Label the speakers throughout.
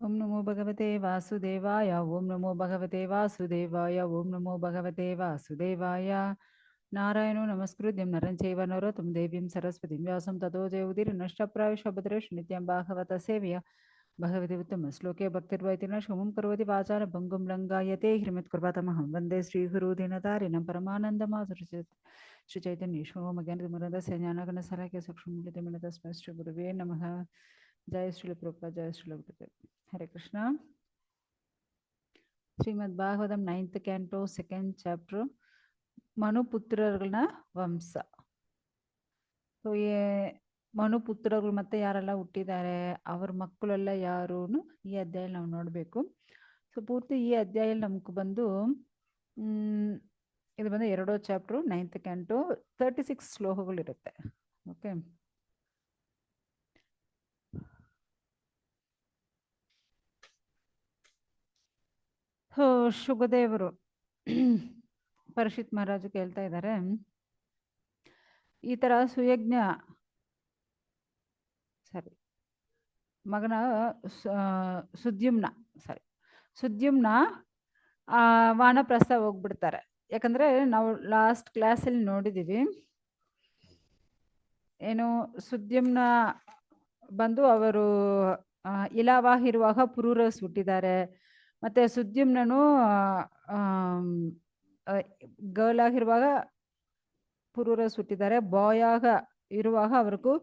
Speaker 1: ಓಂ ನಮೋ ಭಗವತೆ ವಾಸುದೇವಾಯ ಓಂ ನಮೋ ಭಗವತೆ ವಾಸುದೇವಾಯ ಓಂ ನಮೋ ಭಗವತೆ ವಾಸುದೇವಾಯ ನಾರಾಯಣೋ ನಮಸ್ಕೃತ್ಯಂ ನರಂ ಚೈವ ನರೋತ್ತಮಂ ದೇವೀಂ ಸರಸ್ವತಿಂ ವ್ಯಾಸಂ ತತೋ ಜಯವುದಿರ್ ನಷ್ಟಪ್ರಾಯಶ್ಚ ಭದ್ರೇಷು ನಿತ್ಯಂ ಭಾಗವತ ಸೇವ್ಯ ಭಗವತಿ ಉತ್ತಮ ಶ್ಲೋಕೆ ಭಕ್ತಿರ್ವೈತಿನ ಶಮಂ ಕರೋತಿ ವಾಚಾರ ಭಂಗುಂ ಲಂಘಾಯತೆ ಹೃಮತ್ಕೃಪಾತಮಹಂ ವಂದೇ ಶ್ರೀಗುರು ದೀನತಾರಿಣಂ ಪರಮಾನಂದಮಾಧುರ್ಯಚೇತ ಶ್ರೀ ಚೈತನ್ಯ ಶ್ರೀಮಗಣಮರದಸ್ಯ ಜ್ಞಾನಗಣಸಲಕೆ ಸೂಕ್ಷ್ಮಮೂರ್ತಿಮಿಳತಸ್ಮೈ ಶ್ರೀ ಗುರುವೇ ನಮಃ. ಜಯ ಶ್ರೀಲ ಪ್ರಭುಪಾದ ಜಯ ಶ್ರೀಲ ಗುರುದೇವ್. ಹರೇ ಕೃಷ್ಣ. ಶ್ರೀಮದ್ ಭಾಗವತಂ 9th ಕ್ಯಾಂಟೋ 2nd ಚಾಪ್ಟರ್ ಮನುಪುತ್ರಗಳ ವಂಶ. ಸೊ ಮನುಪುತ್ರಗಳು ಮತ್ತೆ ಯಾರೆಲ್ಲ ಹುಟ್ಟಿದ್ದಾರೆ, ಅವ್ರ ಮಕ್ಕಳೆಲ್ಲ ಯಾರು ಈ ಅಧ್ಯಾಯ ನಾವು ನೋಡಬೇಕು. ಸೊ ಪೂರ್ತಿ ಈ ಅಧ್ಯಾಯ ನಮ್ಗೆ ಬಂದು ಇದು ಬಂದು 2ನೇ ಚಾಪ್ಟರ್ 9th ಕ್ಯಾಂಟೋ 36 ಶ್ಲೋಕಗಳಿರುತ್ತೆ. ಓಕೆ, ಶುಗದೇವರು ಪರೀಕ್ಷಿತ್ ಮಹಾರಾಜು ಕೇಳ್ತಾ ಇದ್ದಾರೆ, ಈ ತರ ಮಗನ ಸುದ್ಯುಮ್ನ ವಾನಪ್ರಸ್ಥ ಹೋಗ್ಬಿಡ್ತಾರೆ. ಯಾಕಂದ್ರೆ ನಾವು ಲಾಸ್ಟ್ ಕ್ಲಾಸಲ್ಲಿ ನೋಡಿದೀವಿ, ಏನು ಸುದ್ಯುಮ್ನ ಬಂದು ಅವರು ಇಲಾವಾಗಿರುವಾಗ ಪುರೂರಸ್ ಹುಟ್ಟಿದ್ದಾರೆ. ಮತ್ತೆ ಸುದ್ಯುಮ್ನನು ಗರ್ಲ್ ಆಗಿರುವಾಗ ಪುರೂರಸ್ ಹುಟ್ಟಿದ್ದಾರೆ. ಬಾಯ್ ಆಗ ಇರುವಾಗ ಅವ್ರಿಗೂ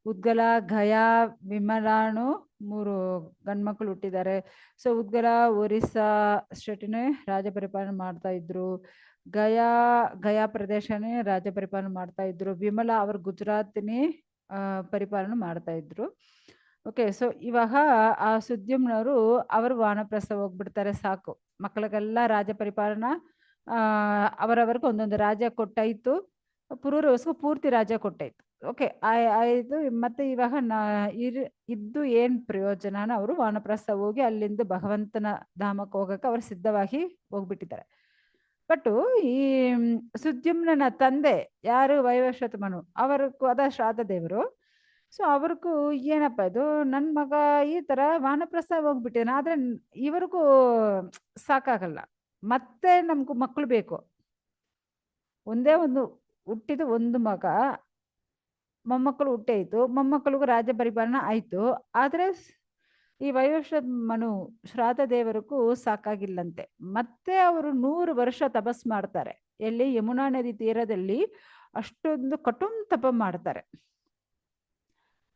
Speaker 1: ಉದ್ಗಲ, ಗಯಾ, ವಿಮಲಾನು 3 ಗಂಡ್ಮಕ್ಳು ಹುಟ್ಟಿದ್ದಾರೆ. ಸೊ ಉದ್ಗಲ ಒರಿಸ್ಸಾ ಸ್ಟೇಟ್ನೇ ರಾಜ್ಯ ಪರಿಪಾಲನೆ ಮಾಡ್ತಾ ಇದ್ರು. ಗಯಾ ಪ್ರದೇಶನೇ ರಾಜ್ಯ ಪರಿಪಾಲನೆ ಮಾಡ್ತಾ ಇದ್ರು. ವಿಮಲಾ ಅವರು ಗುಜರಾತ್ನೇ ಪರಿಪಾಲನೆ ಮಾಡ್ತಾ ಇದ್ರು. ಓಕೆ, ಸೊ ಇವಾಗ ಆ ಸುದ್ಯುಮ್ನವರು ಅವರು ವಾನಪ್ರಸ್ಥ ಹೋಗ್ಬಿಡ್ತಾರೆ. ಸಾಕು, ಮಕ್ಕಳಿಗೆಲ್ಲ ರಾಜ್ಯ ಪರಿಪಾಲನಾ ಅವರವರೆಗೂ ಒಂದೊಂದು ರಾಜ್ಯ ಕೊಟ್ಟಾಯ್ತು. ಪುರೂರವಸ್ಗೂ ಪೂರ್ತಿ ರಾಜ್ಯ ಕೊಟ್ಟಾಯ್ತು. ಓಕೆ, ಆಯ್ತು. ಮತ್ತೆ ಇವಾಗ ಇದ್ದು ಏನ್ ಪ್ರಯೋಜನ, ಅವರು ವಾನಪ್ರಸ್ಥ ಹೋಗಿ ಅಲ್ಲಿಂದ ಭಗವಂತನ ಧಾಮಕ್ಕೆ ಹೋಗಕ್ಕೆ ಅವರು ಸಿದ್ಧವಾಗಿ ಹೋಗ್ಬಿಟ್ಟಿದ್ದಾರೆ. ಬಟ್ ಈ ಸುದ್ಯುಮ್ನ ತಂದೆ ಯಾರು, ವೈವಸ್ವತ ಮನು, ಅವರಿಗೂ ಅದ ಶ್ರಾದ್ದ ದೇವರು. ಸೊ ಅವ್ರಿಗೂ ಏನಪ್ಪ ಇದು, ನನ್ನ ಮಗ ಈ ತರ ವಾನಪ್ರಸ್ಥ ಹೋಗ್ಬಿಟ್ಟೇನ, ಆದ್ರೆ ಇವರಿಗೂ ಸಾಕಾಗಲ್ಲ, ಮತ್ತೆ ನಮ್ಗೂ ಮಕ್ಕಳು ಬೇಕು. ಒಂದೇ ಒಂದು ಹುಟ್ಟಿದ ಒಂದು ಮಗ, ಮೊಮ್ಮಕ್ಕಳು ಹುಟ್ಟಾಯ್ತು, ಮೊಮ್ಮಕ್ಕಳಿಗೂ ರಾಜ್ಯ ಪರಿಪಾಲನೆ ಆಯ್ತು. ಆದ್ರೆ ಈ ವೈವಸ್ವತ ಮನು ಶ್ರಾದ್ದ ದೇವರಿಗೂ ಸಾಕಾಗಿಲ್ಲಂತೆ. ಮತ್ತೆ ಅವರು 100 ವರ್ಷ ತಪಸ್ ಮಾಡ್ತಾರೆ. ಎಲ್ಲಿ? ಯಮುನಾ ನದಿ ತೀರದಲ್ಲಿ ಅಷ್ಟೊಂದು ಕಠಿಣ ತಪ ಮಾಡ್ತಾರೆ.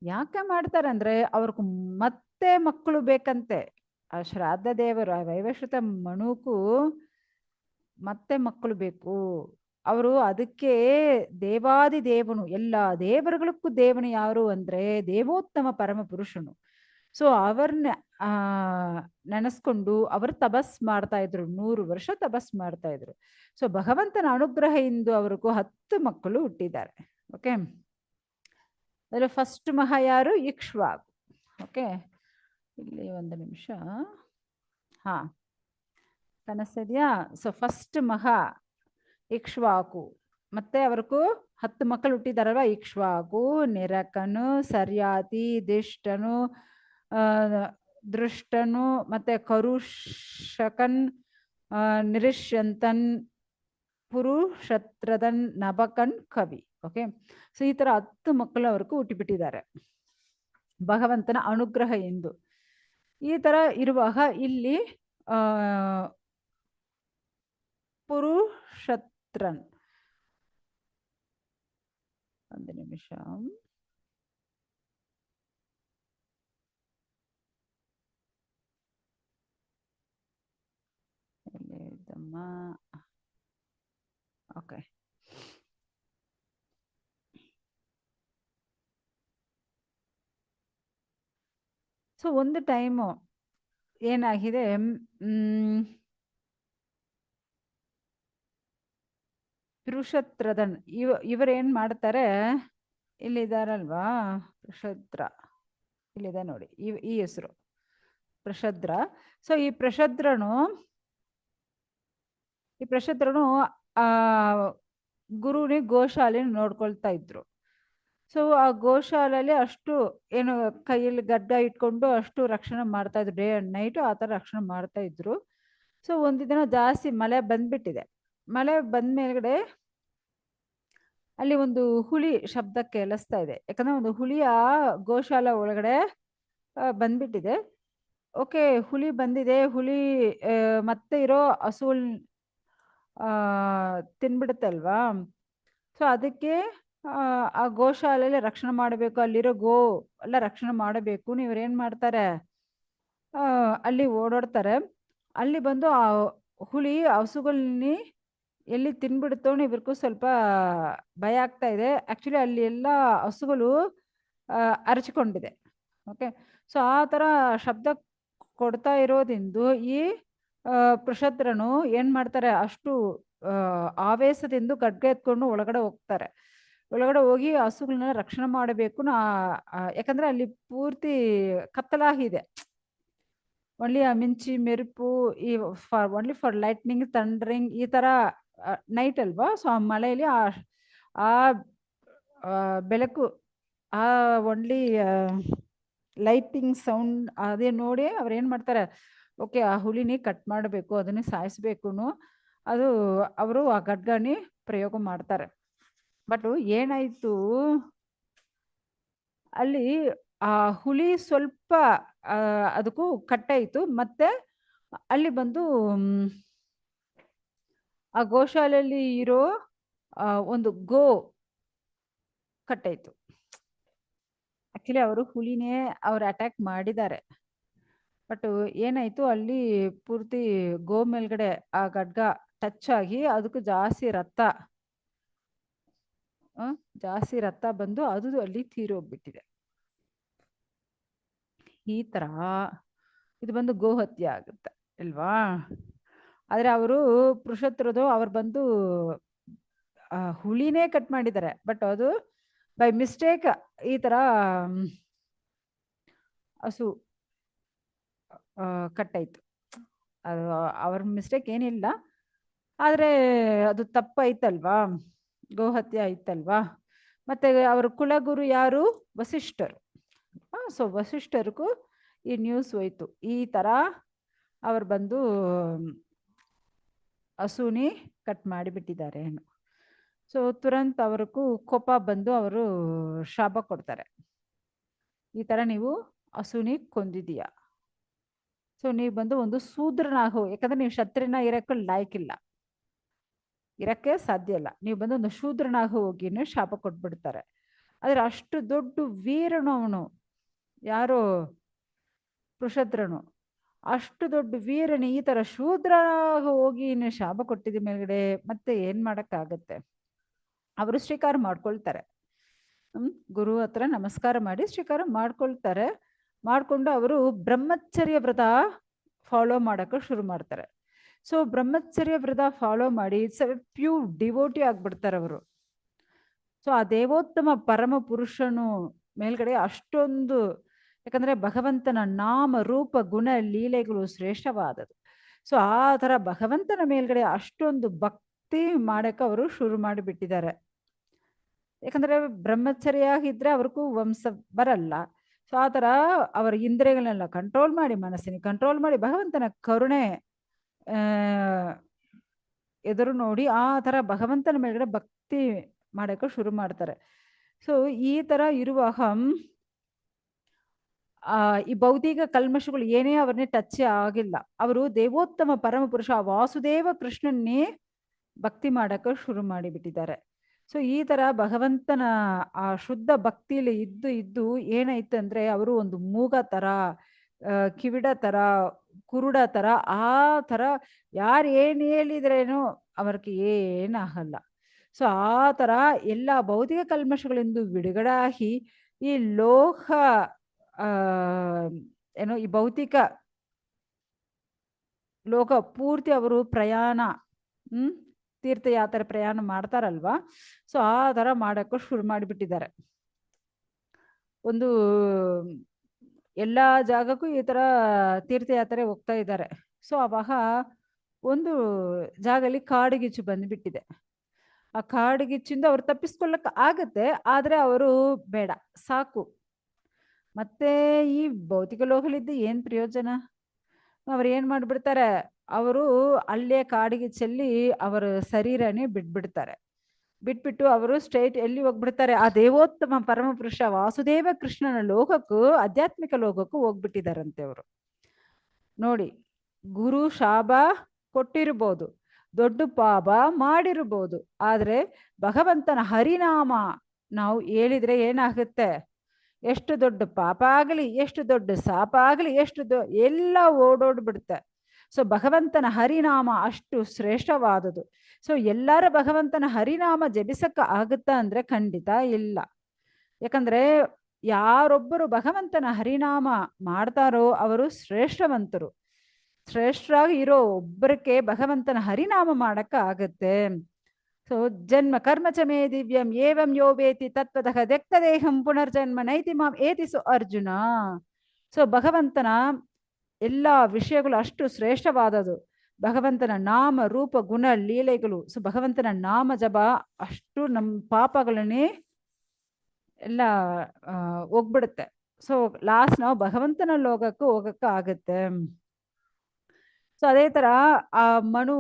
Speaker 1: ಯಾಕೆ ಮಾಡ್ತಾರೆ ಅಂದ್ರೆ ಅವ್ರಿಗೂ ಮತ್ತೆ ಮಕ್ಕಳು ಬೇಕಂತೆ. ಆ ಶ್ರಾದ್ದ ದೇವರು, ಆ ವೈವಸ್ವತ ಮನುಗೂ ಮತ್ತೆ ಮಕ್ಕಳು ಬೇಕು. ಅವರು ಅದಕ್ಕೆ ದೇವಾದಿ ದೇವನು, ಎಲ್ಲ ದೇವರುಗಳಿಗೂ ದೇವನು ಯಾರು ಅಂದ್ರೆ ದೇವೋತ್ತಮ ಪರಮ ಪುರುಷನು. ಸೊ ಅವ್ರನ್ನ ನೆನೆಸ್ಕೊಂಡು ಅವರು ತಪಸ್ ಮಾಡ್ತಾ ಇದ್ರು. 100 ವರ್ಷ ತಪಸ್ ಮಾಡ್ತಾ ಇದ್ರು. ಸೊ ಭಗವಂತನ ಅನುಗ್ರಹದಿಂದ ಅವ್ರಿಗೂ 10 ಮಕ್ಕಳು ಹುಟ್ಟಿದ್ದಾರೆ. ಓಕೆ, ಅದರ ಫಸ್ಟ್ ಮಹ ಯಾರು? ಇಕ್ಷ್ವಾಕು. ಓಕೆ, ಇಲ್ಲಿ ಒಂದು ನಿಮಿಷ. ಹಾ, ಕನಸಿದ್ಯಾ? ಸೊ ಫಸ್ಟ್ ಮಹ ಇಕ್ಷ್ವಾಕು. ಮತ್ತೆ ಅವ್ರಿಗೂ 10 ಮಕ್ಕಳು ಹುಟ್ಟಿದಾರಲ್ವ. ಇಕ್ಷ್ವಾಕು, ನಿರಕನು, ಸರ್ಯಾತಿ, ದಿಷ್ಟನು, ದೃಷ್ಟನು, ಮತ್ತೆ ಕರುಷಕನ್, ನಿರಿಷ್ಯಂತನ್, ಪುರುಷತ್ರದನ್, ನಭಕನ್, ಕವಿ. ಓಕೆ, ಸೊ ಈ ತರ 10 ಮಕ್ಕಳು ಅವ್ರಿಗೂ ಹುಟ್ಟಿಬಿಟ್ಟಿದ್ದಾರೆ ಭಗವಂತನ ಅನುಗ್ರಹ ಎಂದು. ಈ ತರ ಇರುವಾಗ ಇಲ್ಲಿ ಪುರುಷತ್ರನ್, ಒಂದು ನಿಮಿಷ, ಓಕೆ, ಸೊ ಒಂದು ಟೈಮು ಏನಾಗಿದೆ, ಪುರುಷತ್ರದನ್ ಇವರೇನ್ ಮಾಡ್ತಾರೆ, ಇಲ್ಲಿದಾರಲ್ವಾ ಪ್ರಷದ್ರ, ಇಲ್ಲಿದೆ ನೋಡಿ ಈ ಹೆಸರು ಪ್ರಷದ್ರ. ಸೊ ಈ ಪ್ರಷದ್ರನು ಗುರುವಿನ ಗೋಶಾಲೆ ನೋಡ್ಕೊಳ್ತಾ ಇದ್ರು. ಸೊ ಆ ಗೋಶಾಲೆಯಲ್ಲಿ ಅಷ್ಟು ಏನು ಕೈಯಲ್ಲಿ ಗಡ್ಡ ಇಟ್ಕೊಂಡು ಅಷ್ಟು ರಕ್ಷಣೆ ಮಾಡ್ತಾ ಇದ್ರು, ಡೇ ಅಂಡ್ ನೈಟ್ ಆ ಥರ ರಕ್ಷಣೆ ಮಾಡ್ತಾ ಇದ್ರು. ಸೊ ಒಂದು ದಿನ ಜಾಸ್ತಿ ಮಳೆ ಬಂದ್ಬಿಟ್ಟಿದೆ. ಮಳೆ ಬಂದ ಮೇಲ್ಗಡೆ ಅಲ್ಲಿ ಒಂದು ಹುಲಿ ಶಬ್ದ ಕೇಳಿಸ್ತಾ ಇದೆ. ಯಾಕಂದ್ರೆ ಒಂದು ಹುಲಿ ಆ ಗೋಶಾಲೆ ಒಳಗಡೆ ಬಂದ್ಬಿಟ್ಟಿದೆ. ಓಕೆ, ಹುಲಿ ಬಂದಿದೆ, ಹುಲಿ ಮತ್ತೆ ಇರೋ ಹಸುಗಳ್ ತಿನ್ಬಿಡುತ್ತೆ ಅಲ್ವಾ. ಸೊ ಅದಕ್ಕೆ ಆ ಗೋಶಾಲೆಯಲ್ಲಿ ರಕ್ಷಣೆ ಮಾಡಬೇಕು, ಅಲ್ಲಿರೋ ಗೋ ಎಲ್ಲ ರಕ್ಷಣೆ ಮಾಡಬೇಕು. ಇವ್ರೇನ್ ಮಾಡ್ತಾರೆ, ಅಲ್ಲಿ ಓಡಾಡ್ತಾರೆ. ಅಲ್ಲಿ ಬಂದು ಆ ಹುಲಿ ಹಸುಗಳನ್ನ ಎಲ್ಲಿ ತಿನ್ಬಿಡುತ್ತೋ ಇವ್ರಿಗೂ ಸ್ವಲ್ಪ ಭಯ ಆಗ್ತಾ ಇದೆ. ಆಕ್ಚುಲಿ ಅಲ್ಲಿ ಎಲ್ಲ ಹಸುಗಳು ಅರಚಿಕೊಂಡಿದೆ. ಓಕೆ, ಸೊ ಆ ಥರ ಶಬ್ದ ಕೊಡ್ತಾ ಇರೋದ್ರಿಂದ ಈ ಪೃಷದ್ರನು ಏನ್ ಮಾಡ್ತಾರೆ, ಅಷ್ಟು ಆವೇಶದಿಂದ ಖಡ್ಗ ಎತ್ಕೊಂಡು ಒಳಗಡೆ ಹೋಗ್ತಾರೆ. ಒಳಗಡೆ ಹೋಗಿ ಹಸುಗಳನ್ನ ರಕ್ಷಣೆ ಮಾಡಬೇಕು. ಯಾಕಂದ್ರೆ ಅಲ್ಲಿ ಪೂರ್ತಿ ಕತ್ತಲಾಗಿದೆ. ಓನ್ಲಿ ಆ ಮಿಂಚಿ ಮೆರುಪು, ಈ ಓನ್ಲಿ ಫಾರ್ ಲೈಟ್ನಿಂಗ್, ಥಂಡರಿಂಗ್, ಈ ತರ ನೈಟ್ ಅಲ್ವಾ. ಸೊ ಆ ಮಳೆಯಲ್ಲಿ ಆ ಬೆಳಕು, ಆ ಓನ್ಲಿ ಲೈಟಿಂಗ್ ಸೌಂಡ್ ಅದೇ ನೋಡಿ ಅವ್ರು ಏನ್ ಮಾಡ್ತಾರೆ, ಓಕೆ ಆ ಹುಲಿನಿ ಕಟ್ ಮಾಡಬೇಕು, ಅದನ್ನ ಸಾಯಿಸ್ಬೇಕು, ಅದು ಅವರು ಆ ಖಡ್ಗನಿ ಪ್ರಯೋಗ ಮಾಡ್ತಾರೆ. ಬಟ್ ಏನಾಯ್ತು, ಅಲ್ಲಿ ಆ ಹುಲಿ ಸ್ವಲ್ಪ ಅದಕ್ಕೂ ಕಟ್ಟಾಯ್ತು. ಮತ್ತೆ ಅಲ್ಲಿ ಬಂದು ಆ ಗೋಶಾಲೆಯಲ್ಲಿ ಇರೋ ಒಂದು ಗೋ ಕಟ್ಟಾಯ್ತು. ಆಕ್ಚುಲಿ ಅವರು ಹುಲಿನೇ ಅವ್ರು ಅಟ್ಯಾಕ್ ಮಾಡಿದ್ದಾರೆ. ಬಟ್ ಏನಾಯ್ತು, ಅಲ್ಲಿ ಪೂರ್ತಿ ಗೋ ಮೇಲ್ಗಡೆ ಆ ಖಡ್ಗ ಟಚ್ ಆಗಿ ಅದಕ್ಕೂ ಜಾಸ್ತಿ ರಕ್ತ ಬಂದು ಅದು ಅಲ್ಲಿ ತೀರೋಗ್ಬಿಟ್ಟಿದೆ. ಈ ತರ ಇದು ಬಂದು ಗೋಹತ್ಯೆ ಆಗುತ್ತೆ ಅಲ್ವಾ. ಆದ್ರೆ ಅವರು ಪುರುಷತ್ರದು ಅವ್ರು ಬಂದು ಹುಲಿನೇ ಕಟ್ ಮಾಡಿದ್ದಾರೆ. ಬಟ್ ಅದು ಬೈ ಮಿಸ್ಟೇಕ್ ಈ ತರ ಹಸು ಕಟ್ಟಾಯ್ತು. ಅದು ಅವ್ರ ಮಿಸ್ಟೇಕ್ ಏನಿಲ್ಲ, ಆದ್ರೆ ಅದು ತಪ್ಪಾಯ್ತಲ್ವಾ, ಗೋಹತ್ಯೆ ಆಯ್ತಲ್ವಾ. ಮತ್ತೆ ಅವ್ರ ಕುಲಗುರು ಯಾರು, ವಸಿಷ್ಠರು. ಸೊ ವಸಿಷ್ಠರಿಗೂ ಈ ನ್ಯೂಸ್ ಹೋಯ್ತು, ಈ ತರ ಅವ್ರು ಬಂದು ಹಸುನಿ ಕಟ್ ಮಾಡಿಬಿಟ್ಟಿದ್ದಾರೆ. ಸೊ ತುರಂತ್ ಅವ್ರಿಗೂ ಕೋಪ ಬಂದು ಅವರು ಶಾಪ ಕೊಡ್ತಾರೆ, ಈ ತರ ನೀವು ಹಸುನಿ ಕೊಂದಿದೀಯ, ಸೊ ನೀವು ಬಂದು ಒಂದು ಶೂದ್ರನಾಗು, ಯಾಕಂದ್ರೆ ನೀವು ಕ್ಷತ್ರಿಯನ ಇರಕ್ಕೆ ಲಾಯ್ಕಿಲ್ಲ, ಇರಕ್ಕೆ ಸಾಧ್ಯ ಇಲ್ಲ, ನೀವು ಬಂದು ಒಂದು ಶೂದ್ರನಾಗ ಹೋಗಿನ ಶಾಪ ಕೊಟ್ಬಿಡ್ತಾರೆ. ಆದ್ರೆ ಅಷ್ಟು ದೊಡ್ಡ ವೀರನು ಅವನು, ಯಾರು ಪೃಷದ್ರನು, ಅಷ್ಟು ದೊಡ್ಡ ವೀರನಿ ಈ ತರ ಶೂದ್ರನಾಗ ಹೋಗಿ ಶಾಪ ಕೊಟ್ಟಿದ ಮೇಲ್ಗಡೆ ಮತ್ತೆ ಏನ್ ಮಾಡಕ್ಕಾಗತ್ತೆ. ಅವರು ಸ್ವೀಕಾರ ಮಾಡ್ಕೊಳ್ತಾರೆ. ಗುರು ಹತ್ರ ನಮಸ್ಕಾರ ಮಾಡಿ ಸ್ವೀಕಾರ ಮಾಡ್ಕೊಳ್ತಾರೆ. ಮಾಡ್ಕೊಂಡು ಅವರು ಬ್ರಹ್ಮಚರ್ಯ ವ್ರತ ಫಾಲೋ ಮಾಡಕ್ಕೆ ಶುರು ಮಾಡ್ತಾರೆ. ಸೊ ಬ್ರಹ್ಮಚರ್ಯ ವ್ರತ ಫಾಲೋ ಮಾಡಿ ಪ್ಯೂರ್ ಡಿವೋಟಿ ಆಗ್ಬಿಡ್ತಾರೆ ಅವರು. ಸೊ ಆ ದೇವೋತ್ತಮ ಪರಮ ಪುರುಷನು ಮೇಲ್ಗಡೆ ಅಷ್ಟೊಂದು, ಯಾಕಂದ್ರೆ ಭಗವಂತನ ನಾಮ ರೂಪ ಗುಣ ಲೀಲೆಗಳು ಶ್ರೇಷ್ಠವಾದದ್ದು. ಸೊ ಆ ತರ ಭಗವಂತನ ಮೇಲ್ಗಡೆ ಅಷ್ಟೊಂದು ಭಕ್ತಿ ಮಾಡಕ್ಕೆ ಅವರು ಶುರು ಮಾಡಿಬಿಟ್ಟಿದ್ದಾರೆ. ಯಾಕಂದ್ರೆ ಬ್ರಹ್ಮಚರ್ಯ ಆಗಿದ್ರೆ ಅವ್ರಿಗೂ ವಂಶ ಬರಲ್ಲ. ಸೊ ಆ ತರ ಅವರ ಇಂದ್ರಿಯಗಳನ್ನೆಲ್ಲ ಕಂಟ್ರೋಲ್ ಮಾಡಿ, ಮನಸ್ಸಿನ ಕಂಟ್ರೋಲ್ ಮಾಡಿ, ಭಗವಂತನ ಕರುಣೆ ಎದುರು ನೋಡಿ ಆ ತರ ಭಗವಂತನ ಮೇಲ್ಗಡೆ ಭಕ್ತಿ ಮಾಡಕ್ಕೆ ಶುರು ಮಾಡ್ತಾರೆ. ಸೊ ಈ ತರ ಇರುವಾಗ ಈ ಭೌತಿಕ ಕಲ್ಮಶಗಳು ಏನೇ ಅವ್ರನ್ನೇ ಟಚ್ ಆಗಿಲ್ಲ. ಅವರು ದೇವೋತ್ತಮ ಪರಮ ಪುರುಷ ವಾಸುದೇವ ಕೃಷ್ಣನ್ನೇ ಭಕ್ತಿ ಮಾಡಕ್ಕೆ ಶುರು ಮಾಡಿಬಿಟ್ಟಿದ್ದಾರೆ. ಸೊ ಈ ತರ ಭಗವಂತನ ಆ ಶುದ್ಧ ಭಕ್ತಿಯಲ್ಲಿ ಇದ್ದು ಏನಾಯ್ತು ಅಂದ್ರೆ ಅವರು ಒಂದು ಮೂಗ ತರ, ಕಿವಿಡ ತರ, ಕುರುಡ ತರ, ಆ ತರ ಯಾರು ಏನ್ ಹೇಳಿದ್ರೇನು ಅವ್ರಿಗೆ ಏನಾಗಲ್ಲ. ಸೊ ಆ ತರ ಎಲ್ಲ ಭೌತಿಕ ಕಲ್ಮಶಗಳಿಂದ ಬಿಡುಗಡಾಗಿ ಈ ಲೋಕ ಏನೋ ಈ ಭೌತಿಕ ಲೋಕ ಪೂರ್ತಿ ಅವರು ಪ್ರಯಾಣ, ತೀರ್ಥಯಾತ್ರೆ ಪ್ರಯಾಣ ಮಾಡ್ತಾರಲ್ವಾ. ಸೊ ಆ ತರ ಮಾಡಕ್ಕೂ ಶುರು ಮಾಡಿಬಿಟ್ಟಿದ್ದಾರೆ. ಒಂದು ಎಲ್ಲಾ ಜಾಗಕ್ಕೂ ಈ ತರ ತೀರ್ಥಯಾತ್ರೆ ಹೋಗ್ತಾ ಇದ್ದಾರೆ. ಸೊ ಅವಾಗ ಒಂದು ಜಾಗದಲ್ಲಿ ಕಾಡುಗಿಚ್ಚು ಬಂದ್ಬಿಟ್ಟಿದೆ. ಆ ಕಾಡ್ಗಿಚ್ಚಿಂದ ಅವ್ರು ತಪ್ಪಿಸ್ಕೊಳ್ಳಕ್ ಆಗತ್ತೆ, ಆದ್ರೆ ಅವರು ಬೇಡ ಸಾಕು, ಮತ್ತೆ ಈ ಭೌತಿಕ ಲೋಕಲಿದ್ದು ಏನ್ ಪ್ರಯೋಜನ. ಅವ್ರು ಏನ್ ಮಾಡ್ಬಿಡ್ತಾರೆ, ಅವರು ಅಲ್ಲೇ ಕಾಡಿಗೆ ಚೆಲ್ಲಿ ಅವರ ಶರೀರನೇ ಬಿಟ್ಬಿಡ್ತಾರೆ. ಬಿಟ್ಬಿಟ್ಟು ಅವರು ಸ್ಟ್ರೈಟ್ ಎಲ್ಲಿ ಹೋಗ್ಬಿಡ್ತಾರೆ, ಆ ದೇವೋತ್ತಮ ಪರಮಪುರುಷ ವಾಸುದೇವ ಕೃಷ್ಣನ ಲೋಕಕ್ಕೂ ಆಧ್ಯಾತ್ಮಿಕ ಲೋಕಕ್ಕೂ ಹೋಗ್ಬಿಟ್ಟಿದಾರಂತೆ ಅವರು. ನೋಡಿ, ಗುರು ಶಾಪ ಕೊಟ್ಟಿರ್ಬೋದು, ದೊಡ್ಡ ಪಾಪ ಮಾಡಿರ್ಬೋದು, ಆದ್ರೆ ಭಗವಂತನ ಹರಿನಾಮ ನಾವು ಹೇಳಿದ್ರೆ ಏನಾಗುತ್ತೆ, ಎಷ್ಟು ದೊಡ್ಡ ಪಾಪ ಆಗಲಿ, ಎಷ್ಟು ದೊಡ್ಡ ಶಾಪ ಆಗಲಿ, ಎಲ್ಲ ಓಡೋಡ್ಬಿಡುತ್ತೆ. ಸೊ ಭಗವಂತನ ಹರಿನಾಮ ಅಷ್ಟು ಶ್ರೇಷ್ಠವಾದುದು. ಸೊ ಎಲ್ಲರ ಭಗವಂತನ ಹರಿನಾಮ ಜಪಿಸಕ್ಕ ಆಗುತ್ತಾ ಅಂದ್ರೆ ಖಂಡಿತ ಇಲ್ಲ. ಯಾಕಂದ್ರೆ ಯಾರೊಬ್ಬರು ಭಗವಂತನ ಹರಿನಾಮ ಮಾಡ್ತಾರೋ ಅವರು ಶ್ರೇಷ್ಠವಂತರು. ಶ್ರೇಷ್ಠರಾಗಿ ಇರೋ ಒಬ್ಬರಿಗೆ ಭಗವಂತನ ಹರಿನಾಮ ಮಾಡಕ್ಕ ಆಗತ್ತೆ. ಸೊ ಜನ್ಮ ಕರ್ಮ ಚ ಮೇ ದಿವ್ಯಂ ಏವಂ ಯೋ ವೇತಿ ತತ್ವತಃ ದಕ್ತ ದೇಹಂ ಪುನರ್ಜನ್ಮ ನೈತಿ ಮಾಂ ಏತಿ ಸು ಅರ್ಜುನ. ಸೊ ಭಗವಂತನ ಎಲ್ಲ ವಿಷಯಗಳು ಅಷ್ಟು ಶ್ರೇಷ್ಠವಾದದು. ಭಗವಂತನ ನಾಮ ರೂಪ ಗುಣ ಲೀಲೆಗಳು, ಸೊ ಭಗವಂತನ ನಾಮ ಜಪ ಅಷ್ಟು ನಮ್ಮ ಪಾಪಗಳನ್ನೇ ಎಲ್ಲ ಹೋಗ್ಬಿಡುತ್ತೆ. ಸೊ ಲಾಸ್ಟ್ ನಾವು ಭಗವಂತನ ಲೋಕಕ್ಕೂ ಹೋಗಕ್ಕ ಆಗತ್ತೆ. ಸೊ ಅದೇ ತರ ಆ ಮನು,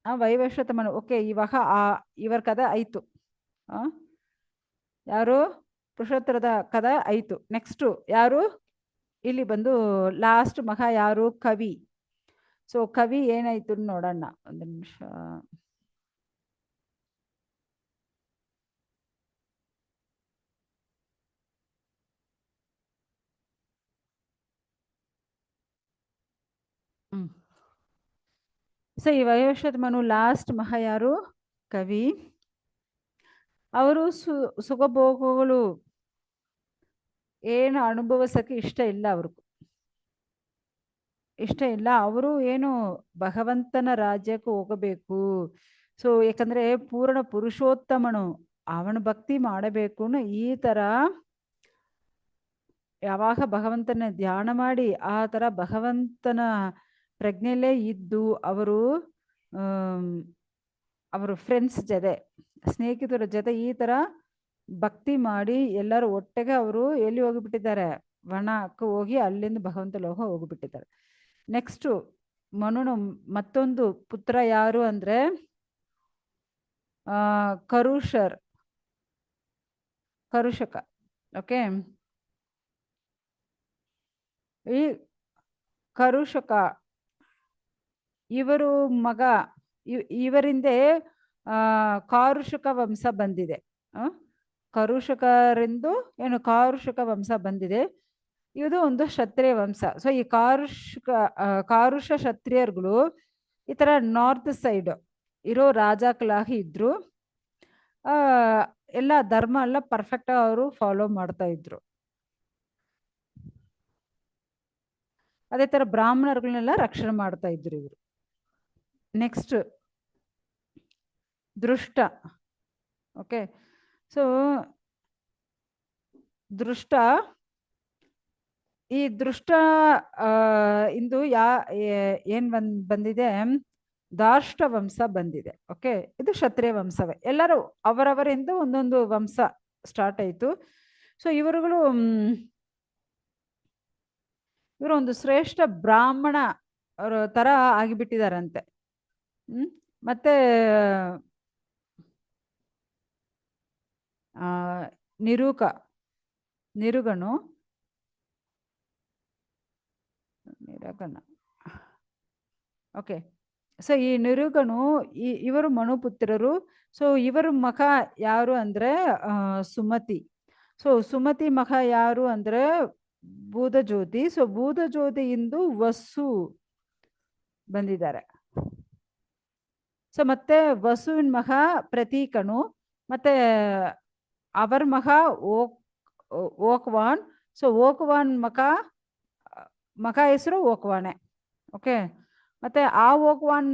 Speaker 1: ಆ ವೈವಸ್ವತ ಮನು, ಓಕೆ ಇವಾಗ ಇವರ ಕಥೆ ಆಯ್ತು. ಯಾರು ಪುರುಷೋತ್ತರದ ಕಥೆ ಆಯ್ತು. ನೆಕ್ಸ್ಟು ಯಾರು ಇಲ್ಲಿ ಬಂದು ಲಾಸ್ಟ್ ಮಹಾ ಯಾರು, ಕವಿ. ಸೊ ಕವಿ ಏನಾಯ್ತು ನೋಡೋಣ, ಒಂದು ನಿಮಿಷ. ಸೊ ಈ ವೈವಸ್ವತ ಮನು ಲಾಸ್ಟ್ ಮಹಾ ಯಾರು, ಕವಿ. ಅವರು ಸುಖಭೋಗಗಳು ಏನು ಅನುಭವಿಸಕ್ಕೆ ಇಷ್ಟ ಇಲ್ಲ, ಅವ್ರಿಗೂ ಇಷ್ಟ ಇಲ್ಲ. ಅವರು ಏನು ಭಗವಂತನ ರಾಜ್ಯಕ್ಕೆ ಹೋಗಬೇಕು. ಸೊ ಯಾಕಂದ್ರೆ ಪೂರ್ಣ ಪುರುಷೋತ್ತಮನು, ಅವನ ಭಕ್ತಿ ಮಾಡಬೇಕು ಈ ತರ ಯಾವಾಗ ಭಗವಂತನ ಧ್ಯಾನ ಮಾಡಿ ಆ ತರ ಭಗವಂತನ ಪ್ರಜ್ಞೆಯಲ್ಲೇ ಇದ್ದು ಅವರು ಅವರು ಫ್ರೆಂಡ್ಸ್ ಜೊತೆ, ಸ್ನೇಹಿತರ ಜೊತೆ ಈ ತರ ಭಕ್ತಿ ಮಾಡಿ ಎಲ್ಲರೂ ಒಟ್ಟಿಗೆ ಅವರು ಎಲ್ಲಿ ಹೋಗಿಬಿಟ್ಟಿದ್ದಾರೆ, ವನಕ್ಕೆ ಹೋಗಿ ಅಲ್ಲಿಂದ ಭಗವಂತ ಲೋಕ ಹೋಗಿಬಿಟ್ಟಿದ್ದಾರೆ. ನೆಕ್ಸ್ಟು ಮನುನ ಮತ್ತೊಂದು ಪುತ್ರ ಯಾರು ಅಂದ್ರೆ ಕರುಷಕ. ಓಕೆ, ಈ ಕರುಷಕ ಇವರು ಮಗ, ಇವರಿಂದೇ ಕಾರುಷಕ ವಂಶ ಬಂದಿದೆ. ಕರುಷಕರೆಂದು ಏನು ಕಾರುಷಕ ವಂಶ ಬಂದಿದೆ. ಇದು ಒಂದು ಕ್ಷತ್ರಿಯ ವಂಶ. ಸೊ ಈ ಕಾರುಷ ಕ್ಷತ್ರಿಯರುಗಳು ಈ ತರ ನಾರ್ತ್ ಸೈಡ್ ಇರೋ ರಾಜಾಕಲಾಗಿ ಇದ್ರು. ಎಲ್ಲ ಧರ್ಮ ಎಲ್ಲ ಪರ್ಫೆಕ್ಟ್ ಅವರು ಫಾಲೋ ಮಾಡ್ತಾ ಇದ್ರು. ಅದೇ ತರ ಬ್ರಾಹ್ಮಣರುಗಳನ್ನೆಲ್ಲ ರಕ್ಷಣೆ ಮಾಡ್ತಾ ಇದ್ರು ಇವರು. ನೆಕ್ಸ್ಟ್ ದೃಷ್ಟ. ಓಕೆ, ಸೊ ದೃಷ್ಟ, ಈ ದೃಷ್ಟ ಇಂದು ಏನ್ ಬಂದಿದೆ, ದಾರ್ಷ್ಟ ವಂಶ ಬಂದಿದೆ. ಓಕೆ, ಇದು ಕ್ಷತ್ರಿಯ ವಂಶವೇ. ಎಲ್ಲರೂ ಅವರವರಿಂದ ಒಂದೊಂದು ವಂಶ ಸ್ಟಾರ್ಟ್ ಆಯ್ತು. ಸೊ ಇವರು ಒಂದು ಶ್ರೇಷ್ಠ ಬ್ರಾಹ್ಮಣ ತರ ಆಗಿಬಿಟ್ಟಿದಾರಂತೆ. ಮತ್ತೆ ನಿರುಗನು ಓಕೆ, ಸೊ ಈ ನಿರುಗನು ಇವರು ಮನುಪುತ್ರರು. ಸೊ ಇವರು ಮಖ ಯಾರು ಅಂದ್ರೆ ಸುಮತಿ. ಸೊ ಸುಮತಿ ಮಖ ಯಾರು ಅಂದ್ರೆ ಬೂದಜ್ಯೋತಿ. ಸೊ ಬೂದಜ್ಯೋತಿಯಿಂದ ವಸು ಬಂದಿದ್ದಾರೆ. ಸೊ ಮತ್ತೆ ವಸುವಿನ ಮಗ ಪ್ರತೀಕನು, ಮತ್ತೆ ಅವರ ಮಗ ಓಕ್ವಾನ್. ಸೊ ಓಕ್ವಾನ್ ಮಗ ಹೆಸರು ಓಕ್ವಾನೆ. ಓಕೆ, ಮತ್ತೆ ಆ ಓಕ್ವಾನ್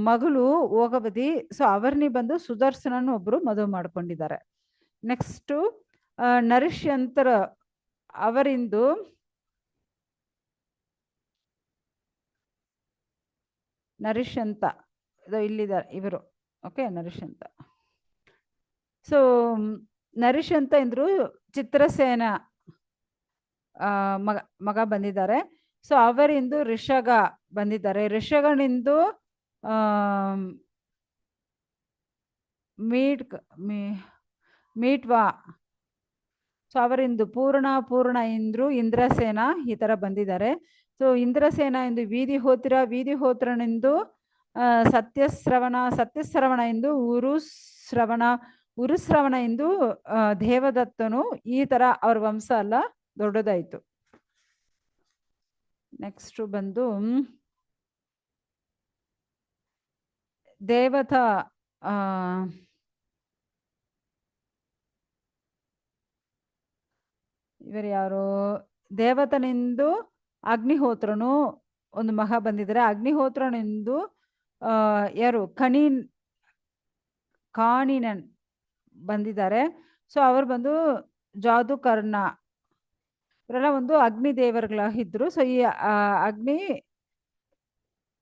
Speaker 1: ಮಗಳು ಓಗವತಿ. ಸೊ ಅವರ್ನಿ ಬಂದು ಸುದರ್ಶನನ್ ಒಬ್ರು ಮದುವೆ ಮಾಡ್ಕೊಂಡಿದ್ದಾರೆ. ನೆಕ್ಸ್ಟು ನರಿಷ್ಯಂತರ ಅವರಿಂದು ನರಿಷ್ಯಂತ ಇಲ್ಲಿದ್ದಾರೆ ಇವರು. ಓಕೆ, ನರಿಷ್ ಅಂತ. ಸೊ ನರಿಷ್ ಅಂತ ಇಂದ್ರು ಚಿತ್ರಸೇನ ಮಗ ಬಂದಿದ್ದಾರೆ. ಸೊ ಅವರಿಂದು ಋಷಗ ಬಂದಿದ್ದಾರೆ. ಋಷಗನಿಂದು ಮೀಟ್ವಾ. ಸೊ ಅವರಿಂದು ಪೂರ್ಣ ಇಂದ್ರು ಇಂದ್ರಸೇನ ಈ ತರ ಬಂದಿದ್ದಾರೆ. ಸೊ ಇಂದ್ರಸೇನ ಎಂದು ವೀದಿಹೋತ್ರನೆಂದು ಸತ್ಯಶ್ರವಣ ಎಂದು ಉರುಶ್ರವಣ ಎಂದು ದೇವದತ್ತನು. ಈ ತರ ಅವ್ರ ವಂಶ ಎಲ್ಲ ದೊಡ್ಡದಾಯ್ತು. ನೆಕ್ಸ್ಟ್ ಬಂದು ದೇವತಾ ಇವರು ಯಾರು? ದೇವತನೆಂದು ಅಗ್ನಿಹೋತ್ರನು ಒಂದು ಮಗ ಬಂದಿದ್ದಾರೆ. ಅಗ್ನಿಹೋತ್ರನೆಂದು ಯಾರು? ಕಾಣಿನನ್ ಬಂದಿದ್ದಾರೆ. ಸೊ ಅವರು ಬಂದು ಜಾದುಕರ್ಣ, ಇವರೆಲ್ಲ ಒಂದು ಅಗ್ನಿ ದೇವರುಗಳಾಗಿದ್ರು. ಸೊ ಈ ಅಗ್ನಿ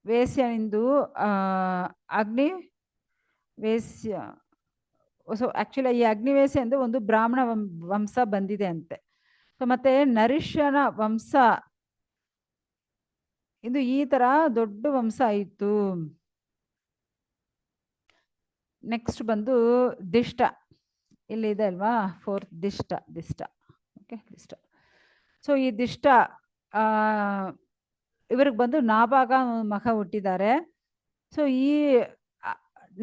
Speaker 1: ವೇಶ್ಯನೆಂದು ಅಗ್ನಿ ವೇಶ್ಯ. ಸೊ ಆಕ್ಚುಲಿ ಈ ಅಗ್ನಿವೇಶ್ಯ ಎಂದು ಒಂದು ಬ್ರಾಹ್ಮಣ ವಂಶ ಬಂದಿದೆ ಅಂತೆ. ಸೊ ಮತ್ತೆ ನರಿಷನ ವಂಶ ಇದು ಈ ತರ ದೊಡ್ಡ ವಂಶ ಆಯಿತು. ನೆಕ್ಸ್ಟ್ ಬಂದು ದಿಷ್ಟ, ಇಲ್ಲಿ ಇದೆ ಅಲ್ವಾ, ಫೋರ್ತ್ ದಿಷ್ಟ. ಓಕೆ, ದಿಷ್ಟ. ಸೊ ಈ ದಿಷ್ಟ ಇವ್ರಿಗೆ ಬಂದು ನಾಭಾಗ ಮಗ ಹುಟ್ಟಿದ್ದಾರೆ. ಸೊ ಈ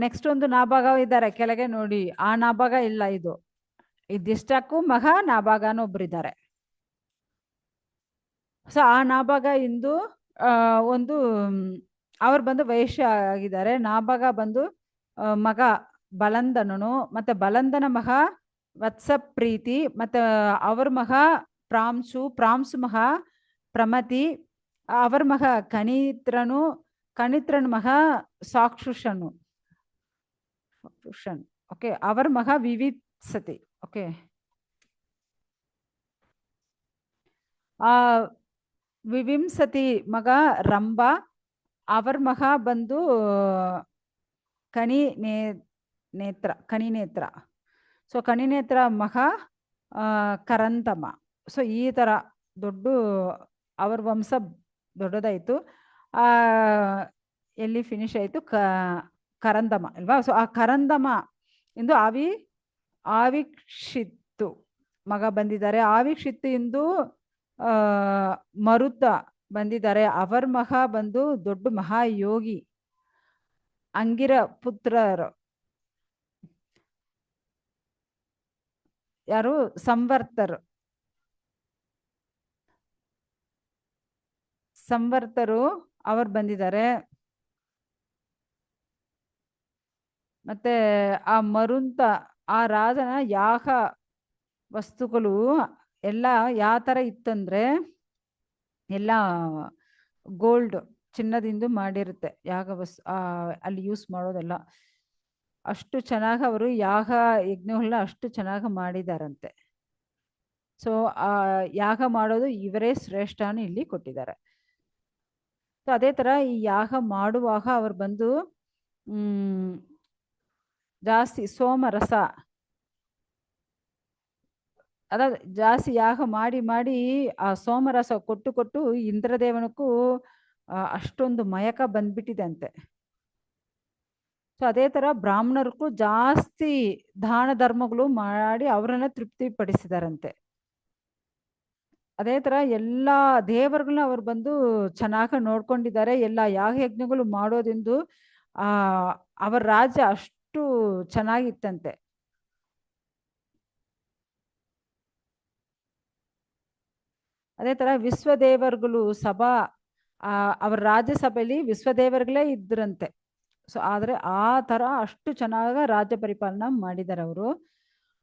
Speaker 1: ನೆಕ್ಸ್ಟ್ ಒಂದು ನಾಭಾಗ ಇದ್ದಾರೆ ಕೆಳಗೆ ನೋಡಿ, ಆ ನಾಭಾಗ ಇಲ್ಲ, ಇದು ದಿಷ್ಟಕ್ಕೂ ಮಗ ನಾಭಾಗನೂ ಒಬ್ಬರಿದ್ದಾರೆ. ಸೊ ಆ ನಾಭಾಗ ಇಂದು ಒಂದು ಅವ್ರು ಬಂದು ವೈಶ್ಯ ಆಗಿದ್ದಾರೆ. ನಾಭಾಗ ಬಂದು ಮಗ ಬಲಂದನನು, ಮತ್ತೆ ಬಲಂದನ ಮಗ ವತ್ಸಪ್ರೀತಿ, ಮತ್ತೆ ಅವ್ರ ಮಗ ಪ್ರಾಂಸು ಮಗ ಪ್ರಮತಿ, ಅವರ ಮಗ ಕಣಿತ್ರನ ಮಗ ಸಾಕ್ಷುಷನ್. ಓಕೆ, ಅವರ ಮಗ ವಿವಿತ್ಸತಿ. ಓಕೆ, ಆ ವಿವಿಂಸತಿ ಮಗ ರಂಭ, ಅವರ ಮಗ ಬಂದು ಕಣಿನೇತ್ರ. ಸೊ ಕಣಿನೇತ್ರ ಮಗ ಕರಂತಮ. ಸೊ ಈ ತರ ದೊಡ್ಡ ಅವ್ರ ವಂಶ ದೊಡ್ಡದಾಯ್ತು. ಎಲ್ಲಿ ಫಿನಿಶ್ ಆಯ್ತು? ಕರಂದಮ ಅಲ್ವಾ. ಸೊ ಆ ಕರಂದಮ ಎಂದು ಆವಿಕ್ಷಿತ್ತು ಮಗ ಬಂದಿದ್ದಾರೆ. ಆವಿಕ್ಷಿತ್ತು ಎಂದು ಮರುತ ಬಂದಿದ್ದಾರೆ. ಅವರ ಮಗ ಬಂದು ದೊಡ್ಡ ಮಹಾಯೋಗಿ ಅಂಗಿರ ಪುತ್ರರು. ಯಾರು? ಸಂವರ್ತರು ಅವರು ಬಂದಿದ್ದಾರೆ. ಮತ್ತೆ ಆ ಮರುಂತ, ಆ ರಾಜನ ಯಾಗ ವಸ್ತುಗಳು ಎಲ್ಲ ಯಾವ ತರ ಇತ್ತಂದ್ರೆ ಎಲ್ಲ ಗೋಲ್ಡ್, ಚಿನ್ನದಿಂದ ಮಾಡಿರುತ್ತೆ ಯಾಗ ಅಲ್ಲಿ ಯೂಸ್ ಮಾಡೋದೆಲ್ಲ. ಅಷ್ಟು ಚೆನ್ನಾಗಿ ಅವರು ಯಾಗ ಯಜ್ಞಗಳನ್ನ ಅಷ್ಟು ಚೆನ್ನಾಗಿ ಮಾಡಿದಾರಂತೆ. ಸೊ ಆ ಯಾಗ ಮಾಡೋದು ಇವರೇ ಶ್ರೇಷ್ಠನು ಇಲ್ಲಿ ಕೊಟ್ಟಿದ್ದಾರೆ. ಸೊ ಅದೇ ತರ ಈ ಯಾಗ ಮಾಡುವಾಗ ಅವರು ಬಂದು ಜಾಸ್ತಿ ಸೋಮರಸ, ಅದ ಜಾಸ್ತಿ ಯಾಗ ಮಾಡಿ ಆ ಸೋಮರಸ ಕೊಟ್ಟು ಇಂದ್ರದೇವನಕ್ಕೂ ಅಷ್ಟೊಂದು ಮಯಕ ಬಂದ್ಬಿಟ್ಟಿದೆ ಅಂತೆ. ಸೊ ಅದೇ ತರ ಬ್ರಾಹ್ಮಣರಿಗೂ ಜಾಸ್ತಿ ದಾನ ಧರ್ಮಗಳು ಮಾಡಿ ಅವರನ್ನ ತೃಪ್ತಿ ಪಡಿಸಿದಾರಂತೆ. ಅದೇ ತರ ಎಲ್ಲಾ ದೇವರುಗಳನ್ನ ಅವ್ರು ಬಂದು ಚೆನ್ನಾಗಿ ನೋಡ್ಕೊಂಡಿದ್ದಾರೆ. ಎಲ್ಲ ಯಾಗ ಯಜ್ಞಗಳು ಮಾಡೋದೆಂದು ಅವರ ರಾಜ್ಯ ಅಷ್ಟು ಚೆನ್ನಾಗಿತ್ತಂತೆ. ಅದೇ ತರ ವಿಶ್ವದೇವರುಗಳು ಸಭಾ, ಅವರ ರಾಜ್ಯಸಭೆಯಲ್ಲಿ ವಿಶ್ವದೇವರುಗಳೇ ಇದ್ರಂತೆ. ಸೊ ಆದ್ರೆ ಆ ತರ ಅಷ್ಟು ಚೆನ್ನಾಗ ರಾಜ್ಯ ಪರಿಪಾಲನೆ ಮಾಡಿದ್ದಾರೆ ಅವರು.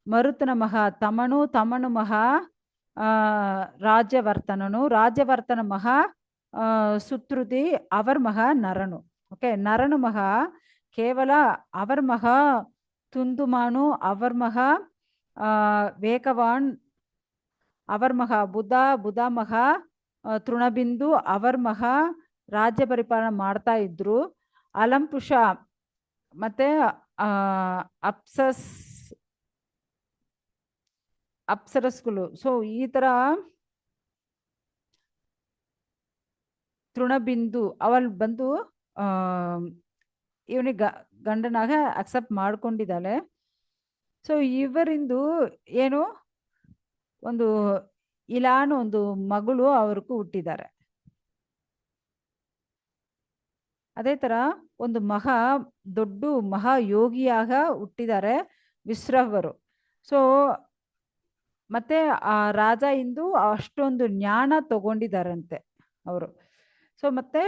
Speaker 1: ಮರುತನ ಮಗ ತಮನು ಮಗ ರಾಜ್ಯವರ್ತನ ಮಗ ಸುತ್ರುತಿ, ಅವರ ಮಗ ನರನು. ಓಕೆ, ನರನು ಮಗ ಕೇವಲ, ಅವರ ಮಗ ತುಂದುಮಾನು, ಅವರ ಮಗ ವೇಕವಾನ್, ಅವರ ಮಗ ಬುಧ ಮಗ ತೃಣಬಿಂದು, ಅವರ ಮಗ ರಾಜ್ಯ ಪರಿಪಾಲನೆ ಮಾಡ್ತಾ ಇದ್ರು. ಅಲಂಪುಷ ಮತ್ತೆ ಅಪ್ಸಸ್ ಅಪ್ಸರಸ್ಗಳು. ಸೊ ಈ ತರ ತೃಣಬಿಂದು ಅವಳು ಬಂದು ಇವನಿಗೆ ಗಂಡನಾಗ ಅಕ್ಸೆಪ್ಟ್ ಮಾಡ್ಕೊಂಡಿದ್ದಾಳೆ. ಸೊ ಇವರಿಂದು ಏನು ಒಂದು ಇಲಾನು ಒಂದು ಮಗಳು ಅವ್ರಿಗೂ ಹುಟ್ಟಿದ್ದಾರೆ. ಅದೇ ತರ ಒಂದು ದೊಡ್ಡ ಮಹಾಯೋಗಿಯಾಗ ಹುಟ್ಟಿದ್ದಾರೆ ವಿಶ್ರವರು. ಸೊ ಮತ್ತೆ ಆ ರಾಜ ಇಂದು ಅಷ್ಟೊಂದು ಜ್ಞಾನ ತಗೊಂಡಿದ್ದಾರಂತೆ ಅವರು. ಸೊ ಮತ್ತೆ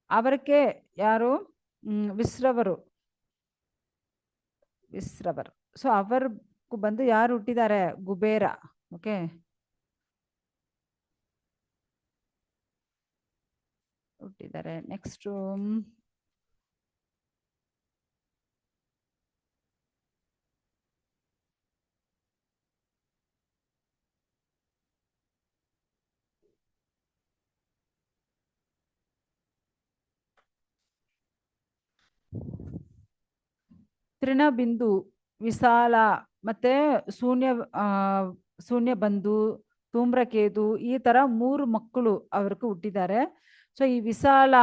Speaker 1: ಅವರಿಗೆ ಯಾರು ವಿಶ್ರವರು. ಸೊ ಅವರಿಗೂ ಬಂದು ಯಾರು ಹುಟ್ಟಿದ್ದಾರೆ? ಕುಬೇರ. ಓಕೆ, ಹುಟ್ಟಿದ್ದಾರೆ. ನೆಕ್ಸ್ಟ್ ತೃಣಬಿಂದು, ವಿಶಾಲ ಮತ್ತೆ ಶೂನ್ಯ ಬಂಧು, ಧೂಮ್ರಕೇತು, ಈ ತರ 3 ಮಕ್ಕಳು ಅವ್ರಿಗೆ ಹುಟ್ಟಿದ್ದಾರೆ. ಸೊ ಈ ವಿಶಾಲ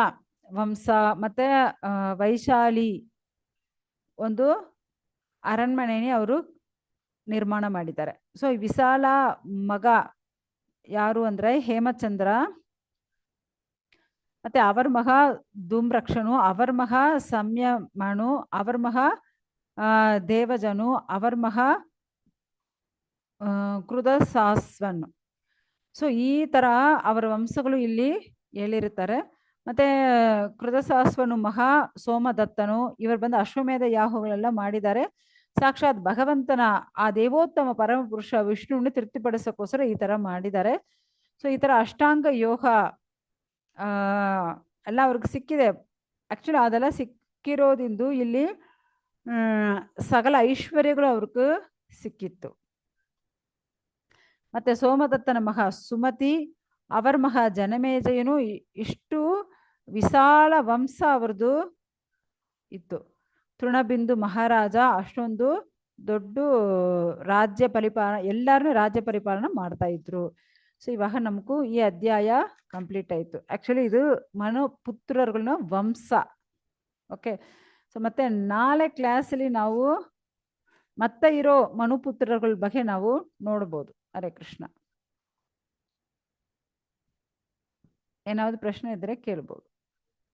Speaker 1: ವಂಶ ಮತ್ತೆ ವೈಶಾಲಿ ಒಂದು ಅರಣ್ಮನೆని ಅವರು ನಿರ್ಮಾಣ ಮಾಡಿದ್ದಾರೆ. ಸೊ ಈ ವಿಶಾಲ ಮಗ ಯಾರು ಅಂದ್ರೆ ಹೇಮಚಂದ್ರ, ಮತ್ತೆ ಅವರ ಮಗ ಧೂಮ್ರಕ್ಷನು, ಅವರ ಮಗ ಸಂಯಮನು, ಅವರ ಮಗ ದೇವಜನು, ಅವರ ಮಗ ಕೃತಸಾಸ್ವನ್. ಸೊ ಈ ತರ ಅವರ ವಂಶಗಳು ಇಲ್ಲಿ ಹೇಳಿರುತ್ತಾರೆ. ಮತ್ತೆ ಕೃತಸಾಸ್ವನು ಮಹಾ ಸೋಮದತ್ತನು, ಇವರು ಬಂದು ಅಶ್ವಮೇಧ ಯಾಗಗಳೆಲ್ಲ ಮಾಡಿದ್ದಾರೆ. ಸಾಕ್ಷಾತ್ ಭಗವಂತನ ಆ ದೇವೋತ್ತಮ ಪರಮಪುರುಷ ವಿಷ್ಣುವನ್ನು ತೃಪ್ತಿಪಡಿಸೋಕ್ಕೋಸ್ಕರ ಈ ತರ ಮಾಡಿದ್ದಾರೆ. ಸೊ ಈ ತರ ಅಷ್ಟಾಂಗ ಯೋಗ ಎಲ್ಲ ಅವ್ರಿಗೆ ಸಿಕ್ಕಿದೆ. ಆಕ್ಚುಲಿ ಅದೆಲ್ಲ ಸಿಕ್ಕಿರೋದಿಂದು ಇಲ್ಲಿ ಸಕಲ ಐಶ್ವರ್ಯಗಳು ಅವ್ರಿಗೆ ಸಿಕ್ಕಿತ್ತು. ಮತ್ತೆ ಸೋಮದತ್ತನ ಮಗ ಸುಮತಿ, ಅವರ ಮಗ ಜನಮೇಜಯನು, ಇಷ್ಟು ವಿಶಾಲ ವಂಶ ಅವರದು ಇತ್ತು. ತೃಣಬಿಂದು ಮಹಾರಾಜ ಅಷ್ಟೊಂದು ದೊಡ್ಡ ರಾಜ್ಯ ಪರಿಪಾಲನೆ, ಎಲ್ಲರನ್ನೂ ರಾಜ್ಯ ಪರಿಪಾಲನೆ ಮಾಡ್ತಾ ಇದ್ರು. ಸೊ ಇವಾಗ ನಮಗೂ ಈ ಅಧ್ಯಾಯ ಕಂಪ್ಲೀಟ್ ಆಯಿತು. ಆ್ಯಕ್ಚುಲಿ ಇದು ಮನುಪುತ್ರರುಗಳನ್ನ ವಂಶ. ಓಕೆ, ಸೊ ಮತ್ತೆ ನಾಳೆ ಕ್ಲಾಸಲ್ಲಿ ನಾವು ಮತ್ತೆ ಇರೋ ಮನುಪುತ್ರಗಳ ಬಗ್ಗೆ ನಾವು ನೋಡ್ಬೋದು. ಹರೇ ಕೃಷ್ಣ. ಏನಾದ್ರು ಪ್ರಶ್ನೆ ಇದ್ದರೆ ಕೇಳ್ಬೋದು.